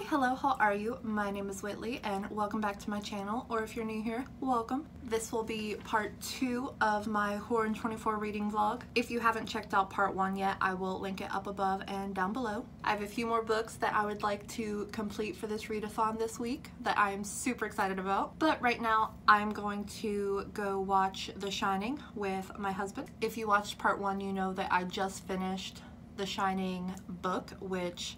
Hello, how are you? My name is Whitley and welcome back to my channel, or if you're new here, welcome. This will be part 2 of my Horror in 24 reading vlog. If you haven't checked out part 1 yet, I will link it up above and down below. I have a few more books that I would like to complete for this readathon this week that I am super excited about. But right now, I'm going to go watch The Shining with my husband. If you watched part 1, you know that I just finished The Shining book, which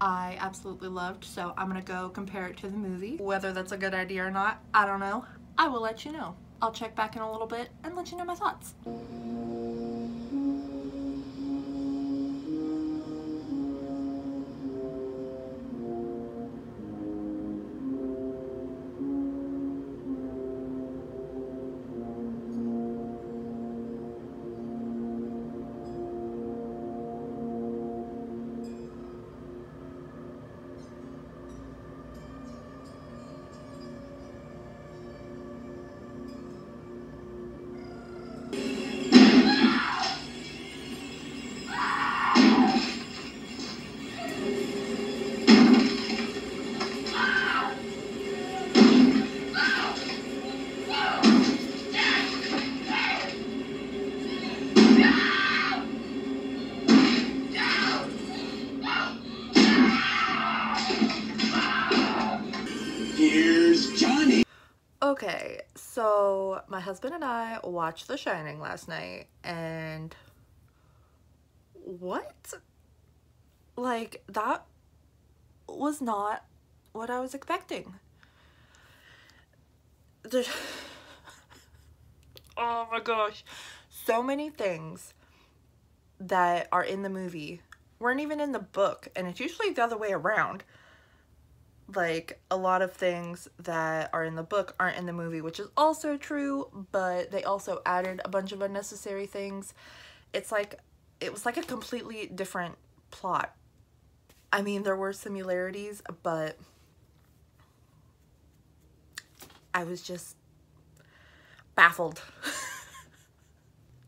I absolutely loved, so I'm gonna go compare it to the movie. Whether that's a good idea or not, I don't know. I will let you know. I'll check back in a little bit and let you know my thoughts. Okay, so my husband and I watched The Shining last night, and what? Like, that was not what I was expecting. Oh my gosh. So many things that are in the movie weren't even in the book, and it's usually the other way around. Like, a lot of things that are in the book aren't in the movie, which is also true, but they also added a bunch of unnecessary things. It was like a completely different plot. I mean, there were similarities, but I was just baffled.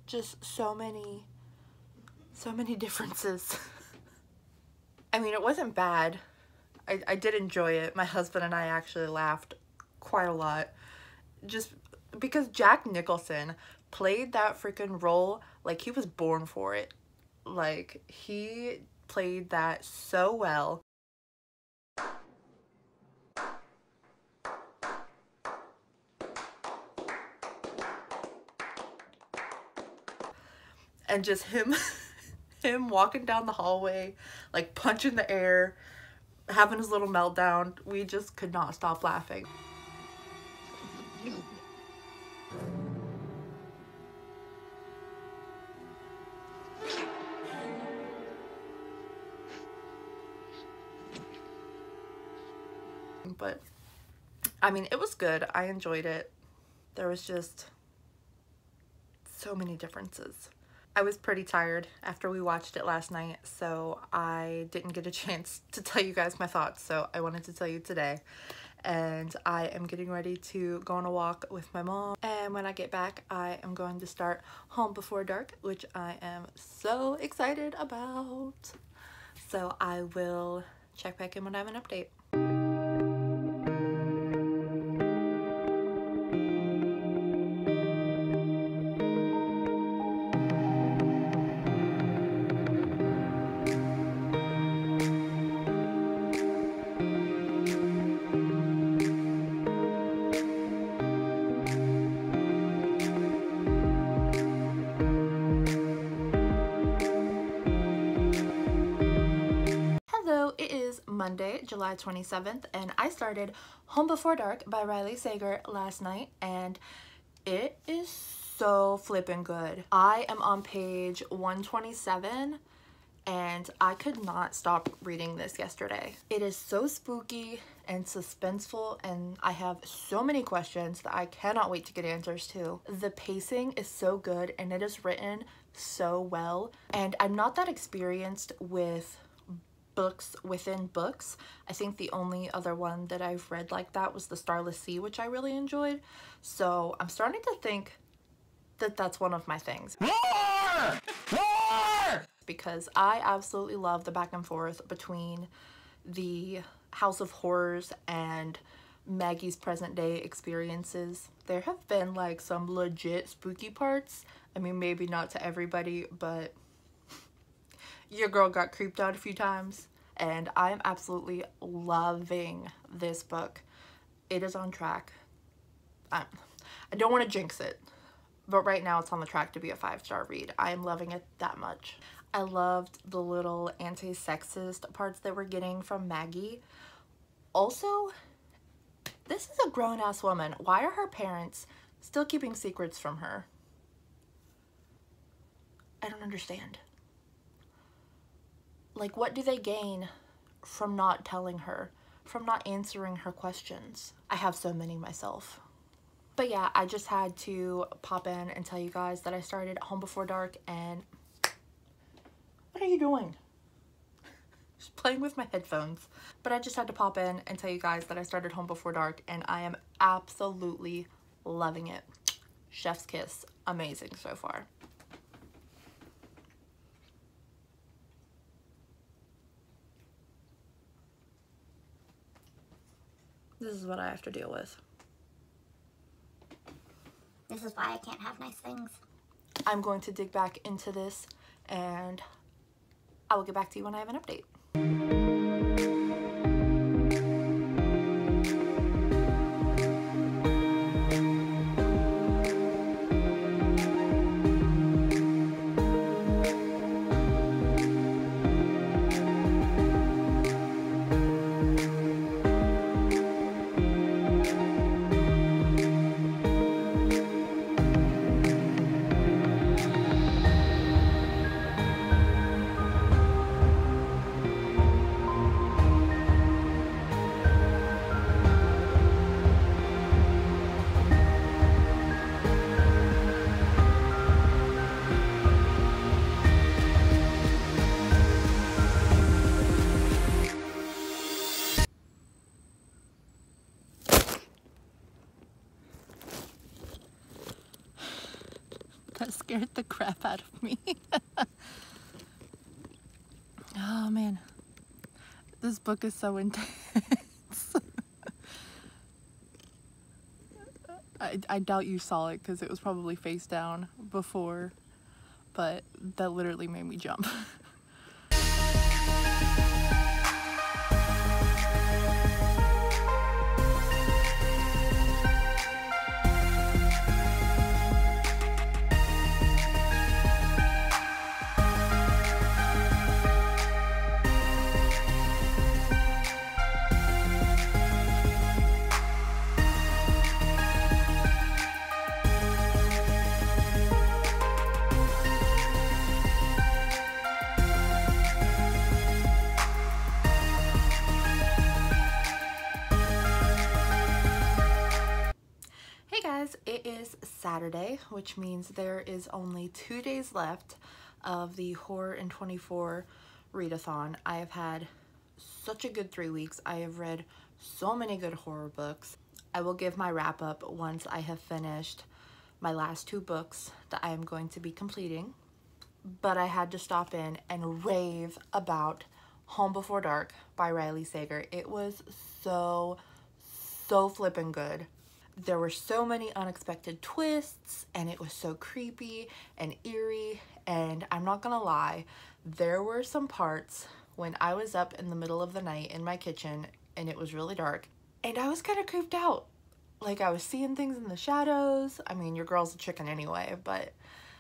Just so many differences. I mean, it wasn't bad. I did enjoy it. My husband and I actually laughed quite a lot. Just because Jack Nicholson played that freaking role like he was born for it. Like, he played that so well. And just him walking down the hallway, like punching the air, having his little meltdown. We just could not stop laughing. But I mean, it was good. I enjoyed it. There was just so many differences. I was pretty tired after we watched it last night, so I didn't get a chance to tell you guys my thoughts, so I wanted to tell you today. And I am getting ready to go on a walk with my mom, and when I get back, I am going to start Home Before Dark, which I am so excited about. So I will check back in when I have an update. It is Monday, July 27th, and I started Home Before Dark by Riley Sager last night, and it is so flippin' good. I am on page 127, and I could not stop reading this yesterday. It is so spooky and suspenseful, and I have so many questions that I cannot wait to get answers to. The pacing is so good, and it is written so well, and I'm not that experienced with books within books. I think the only other one that I've read like that was The Starless Sea, which I really enjoyed. So I'm starting to think that that's one of my things. More! More! Because I absolutely love the back and forth between the House of Horrors and Maggie's present day experiences. There have been like some legit spooky parts. I mean, maybe not to everybody, but your girl got creeped out a few times, and I am absolutely loving this book. It is on track. I don't want to jinx it, but right now it's on the track to be a 5-star read. I am loving it that much. I loved the little anti-sexist parts that we're getting from Maggie. Also, this is a grown-ass woman. Why are her parents still keeping secrets from her? I don't understand. Like, what do they gain from not telling her, from not answering her questions? I have so many myself. But yeah, I just had to pop in and tell you guys that I started Home Before Dark. And what are you doing? Just playing with my headphones. But I just had to pop in and tell you guys that I started Home Before Dark, and I am absolutely loving it. Chef's kiss. Amazing so far. This is what I have to deal with. This is why I can't have nice things. I'm going to dig back into this, and I will get back to you when I have an update. That scared the crap out of me. Oh man, this book is so intense. I doubt you saw it because it was probably face down before, but that literally made me jump. It is Saturday, which means there is only 2 days left of the Horror in 24 readathon. I have had such a good 3 weeks. I have read so many good horror books. I will give my wrap up once I have finished my last 2 books that I am going to be completing. But I had to stop in and rave about Home Before Dark by Riley Sager. It was so flippin' good. There were so many unexpected twists, and it was so creepy and eerie, and I'm not gonna lie, there were some parts when I was up in the middle of the night in my kitchen and it was really dark, and I was kind of creeped out. Like, I was seeing things in the shadows. I mean, your girl's a chicken anyway, but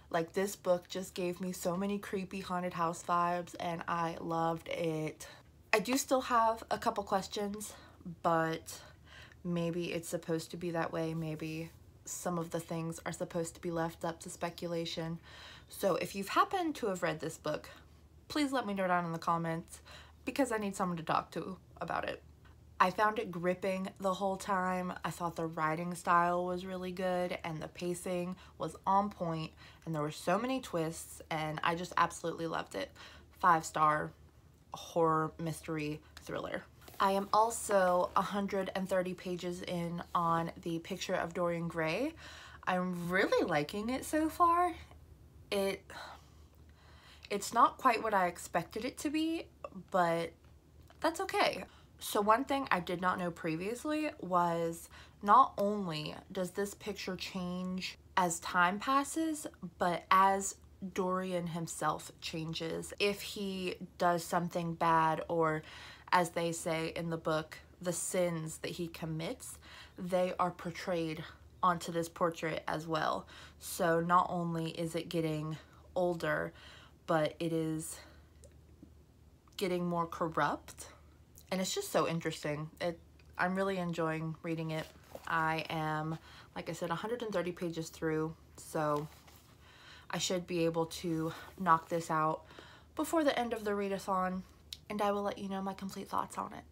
like, this book just gave me so many creepy haunted house vibes, and I loved it. I do still have a couple questions, but maybe it's supposed to be that way. Maybe some of the things are supposed to be left up to speculation. So if you've happened to have read this book, please let me know down in the comments, because I need someone to talk to about it. I found it gripping the whole time. I thought the writing style was really good, and the pacing was on point, and there were so many twists, and I just absolutely loved it. 5-star horror mystery thriller. I am also 130 pages in on the Picture of Dorian Gray. I'm really liking it so far. It's not quite what I expected it to be, but that's okay. So one thing I did not know previously was not only does this picture change as time passes, but as Dorian himself changes. If he does something bad, or as they say in the book, the sins that he commits, they are portrayed onto this portrait as well. So not only is it getting older, but it is getting more corrupt. And it's just so interesting. I'm really enjoying reading it. I am, like I said, 130 pages through, so I should be able to knock this out before the end of the readathon, and I will let you know my complete thoughts on it.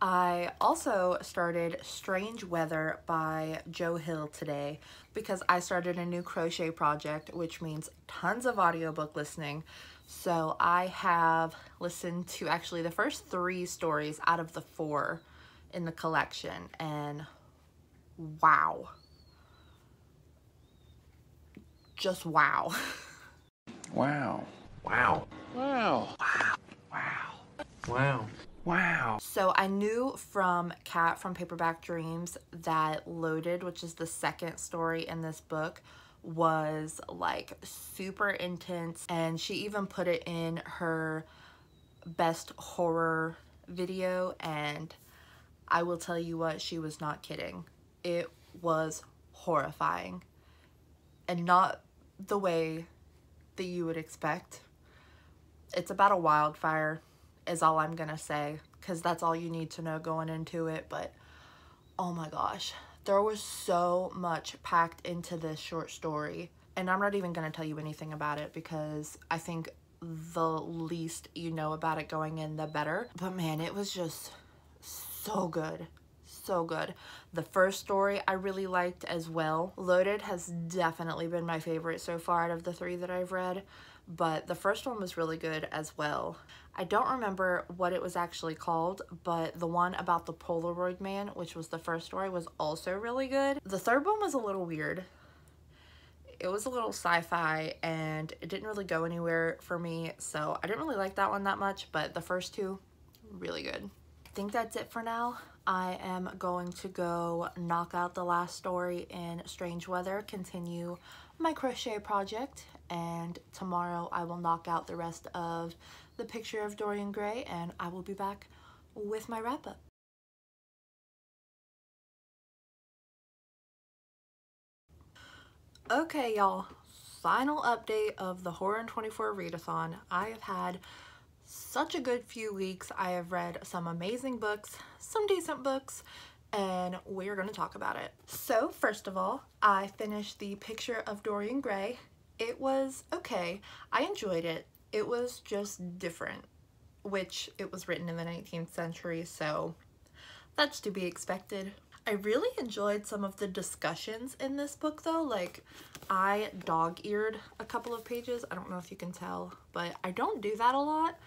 I also started Strange Weather by Joe Hill today because I started a new crochet project, which means tons of audiobook listening. So I have listened to actually the first 3 stories out of the 4 in the collection, and wow. Just wow. Wow. Wow. Wow. Wow. Wow. Wow. Wow. So I knew from Kat from Paperback Dreams that Loaded, which is the second story in this book, was like super intense, and she even put it in her best horror video, and I will tell you what, she was not kidding. It was horrifying, and not the way that you would expect. It's about a wildfire is all I'm gonna say, because that's all you need to know going into it. But oh my gosh, there was so much packed into this short story, and I'm not even gonna tell you anything about it because I think the least you know about it going in, the better. But man, it was just so good. So good. The first story I really liked as well. Loaded has definitely been my favorite so far out of the 3 that I've read, but the first one was really good as well. I don't remember what it was actually called, but the one about the Polaroid man, which was the first story, was also really good. The third one was a little weird. It was a little sci-fi, and it didn't really go anywhere for me, so I didn't really like that one that much, but the first 2, really good. I think that's it for now. I am going to go knock out the last story in Strange Weather, continue my crochet project, and tomorrow I will knock out the rest of The Picture of Dorian Gray, and I will be back with my wrap-up. Okay, y'all, final update of the Horror in 24 readathon. I have had such a good few weeks. I have read some amazing books, some decent books, and we're going to talk about it. So first of all, I finished The Picture of Dorian Gray. It was okay. I enjoyed it. It was just different, which it was written in the 19th century, so that's to be expected. I really enjoyed some of the discussions in this book though. Like, I dog-eared a couple of pages. I don't know if you can tell, but I don't do that a lot.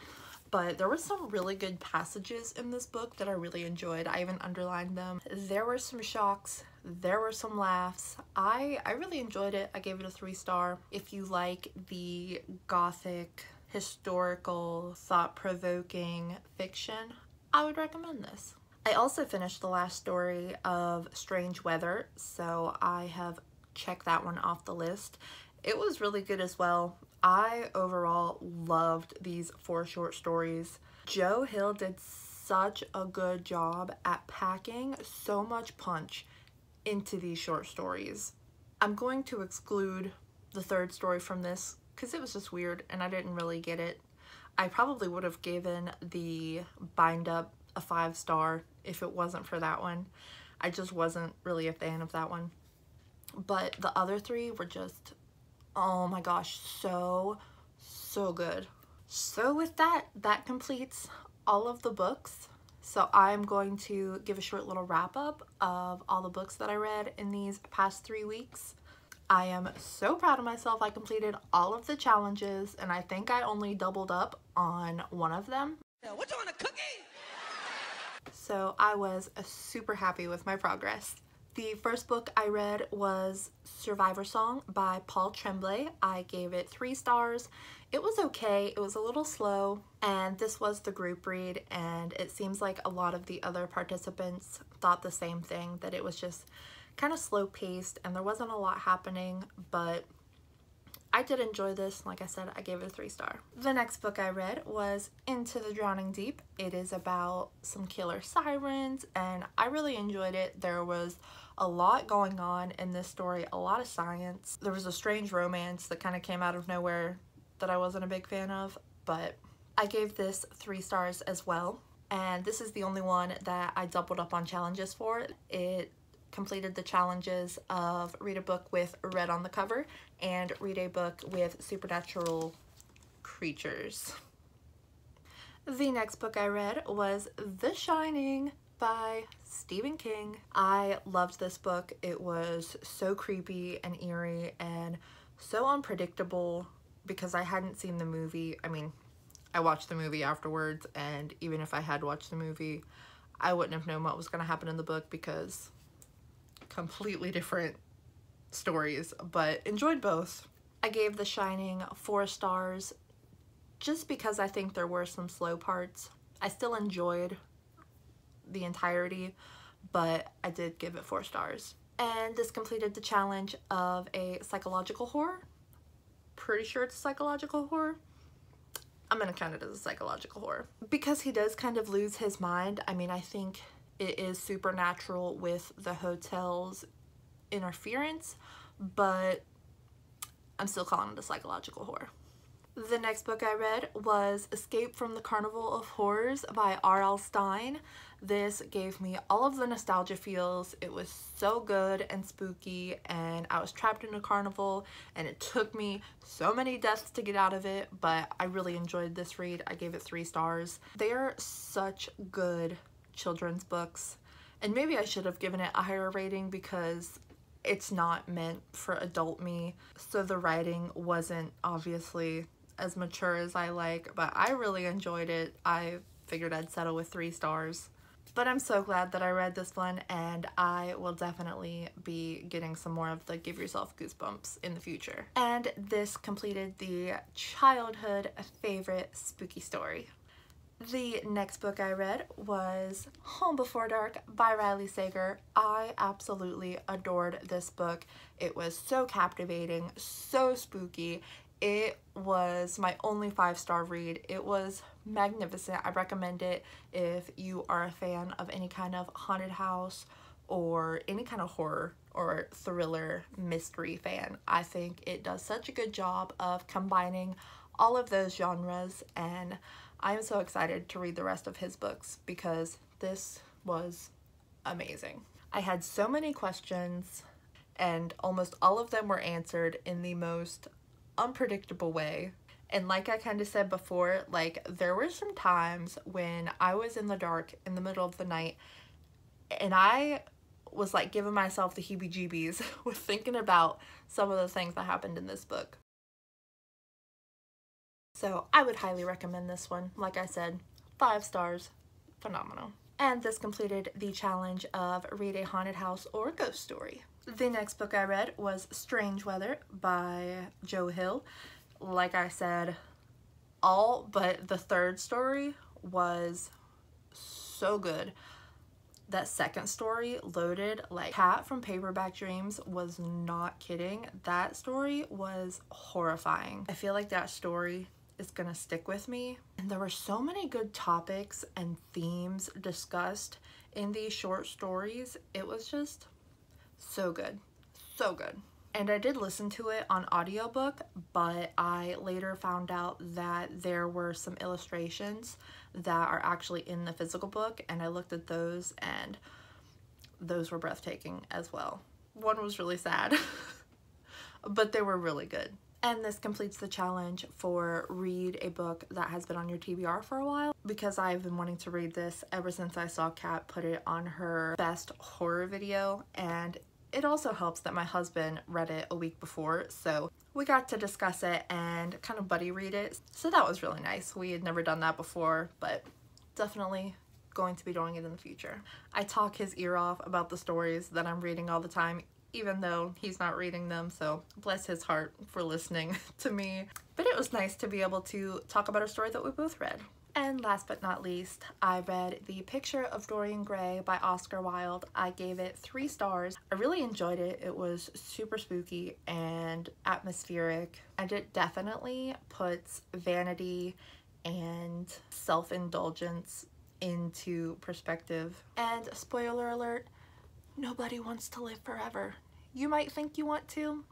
But there were some really good passages in this book that I really enjoyed. I even underlined them. There were some shocks. There were some laughs. I really enjoyed it. I gave it a 3-star. If you like the gothic, historical, thought-provoking fiction, I would recommend this. I also finished the last story of Strange Weather, so I have checked that one off the list. It was really good as well. I overall loved these 4 short stories. Joe Hill did such a good job at packing so much punch into these short stories. I'm going to exclude the 3rd story from this because it was just weird and I didn't really get it. I probably would have given the bind up a 5-star if it wasn't for that one. I just wasn't really a fan of that one. But the other 3 were just, oh my gosh, so good. So with that, that completes all of the books. So I'm going to give a short little wrap up of all the books that I read in these past 3 weeks. I am so proud of myself. I completed all of the challenges and I think I only doubled up on one of them. What, you want, a cookie? So I was super happy with my progress. The first book I read was Survivor Song by Paul Tremblay. I gave it 3 stars. It was okay. It was a little slow, and this was the group read, and it seems like a lot of the other participants thought the same thing, that it was just kind of slow paced and there wasn't a lot happening, but I did enjoy this. Like I said, I gave it a 3 star. The next book I read was Into the Drowning Deep. It is about some killer sirens, and I really enjoyed it. There was a lot going on in this story, a lot of science. There was a strange romance that kind of came out of nowhere that I wasn't a big fan of, but I gave this 3 stars as well. And this is the only one that I doubled up on challenges for. It completed the challenges of read a book with red on the cover and read a book with supernatural creatures. The next book I read was The Shining by Stephen King. I loved this book. It was so creepy and eerie and so unpredictable because I hadn't seen the movie. I mean, I watched the movie afterwards, and even if I had watched the movie, I wouldn't have known what was going to happen in the book because completely different stories, but enjoyed both. I gave The Shining 4 stars just because I think there were some slow parts. I still enjoyed the entirety, but I did give it 4 stars. And this completed the challenge of a psychological horror. Pretty sure it's a psychological horror. I'm gonna count it as a psychological horror because he does kind of lose his mind. I mean, I think it is supernatural with the hotel's interference, but I'm still calling it a psychological horror. The next book I read was Escape from the Carnival of Horrors by R.L. Stine. This gave me all of the nostalgia feels. It was so good and spooky, and I was trapped in a carnival, and it took me so many deaths to get out of it, but I really enjoyed this read. I gave it 3 stars. They are such good children's books, and maybe I should have given it a higher rating because it's not meant for adult me, so the writing wasn't obviously as mature as I like, but I really enjoyed it. I figured I'd settle with 3 stars. But I'm so glad that I read this one, and I will definitely be getting some more of the Give Yourself Goosebumps in the future. And this completed the childhood favorite spooky story. The next book I read was Home Before Dark by Riley Sager. I absolutely adored this book. It was so captivating, so spooky. It was my only 5-star read. It was magnificent. I recommend it if you are a fan of any kind of haunted house or any kind of horror or thriller mystery fan. I think it does such a good job of combining all of those genres, and I am so excited to read the rest of his books because this was amazing. I had so many questions, and almost all of them were answered in the most unpredictable way. And like I kind of said before, like there were some times when I was in the dark in the middle of the night and I was like giving myself the heebie-jeebies with thinking about some of the things that happened in this book. So I would highly recommend this one. Like I said, 5 stars, phenomenal. And this completed the challenge of read a haunted house or a ghost story. The next book I read was Strange Weather by Joe Hill. Like I said, all but the 3rd story was so good. That 2nd story, Loaded, like Cat from Paperback Dreams, was not kidding. That story was horrifying. I feel like that story is gonna stick with me. And there were so many good topics and themes discussed in these short stories. It was just so good, so good. And I did listen to it on audiobook, but I later found out that there were some illustrations that are actually in the physical book, and I looked at those and those were breathtaking as well. One was really sad, but they were really good. And this completes the challenge for read a book that has been on your TBR for a while, because I've been wanting to read this ever since I saw Kat put it on her best horror video, and it also helps that my husband read it a week before, so we got to discuss it and kind of buddy read it. So that was really nice. We had never done that before, but definitely going to be doing it in the future. I talk his ear off about the stories that I'm reading all the time, even though he's not reading them, so bless his heart for listening to me. But it was nice to be able to talk about a story that we both read. And last but not least, I read The Picture of Dorian Gray by Oscar Wilde. I gave it 3 stars. I really enjoyed it. It was super spooky and atmospheric, and it definitely puts vanity and self-indulgence into perspective. And spoiler alert, nobody wants to live forever. You might think you want to,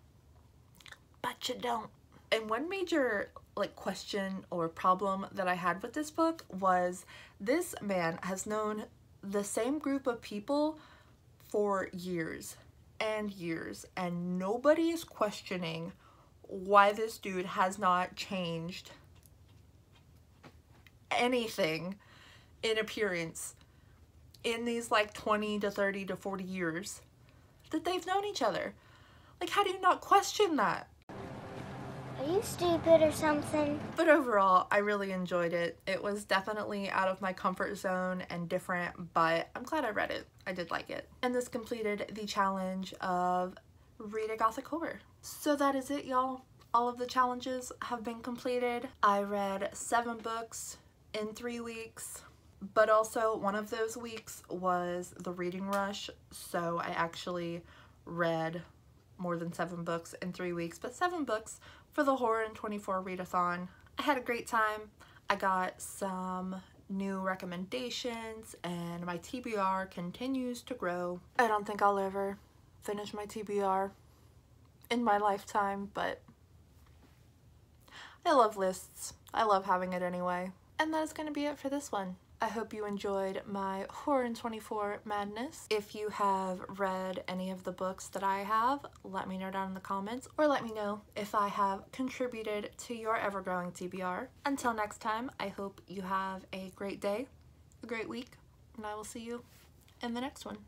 but you don't. And one major question or problem that I had with this book was this man has known the same group of people for years and years, and nobody is questioning why this dude has not changed anything in appearance in these 20 to 30 to 40 years that they've known each other. How do you not question that? Are you stupid or something? But overall, I really enjoyed it. It was definitely out of my comfort zone and different, but I'm glad I read it. I did like it. And this completed the challenge of Read a Gothic Horror. So that is it, y'all. All of the challenges have been completed. I read 7 books in 3 weeks, but also one of those weeks was the reading rush, so I actually read more than 7 books in 3 weeks, but 7 books for the Horror in 24 readathon. I had a great time. I got some new recommendations and my TBR continues to grow. I don't think I'll ever finish my TBR in my lifetime, but I love lists. I love having it anyway. And that is going to be it for this one. I hope you enjoyed my Horror in 24 madness. If you have read any of the books that I have, let me know down in the comments, or let me know if I have contributed to your ever-growing TBR. Until next time, I hope you have a great day, a great week, and I will see you in the next one.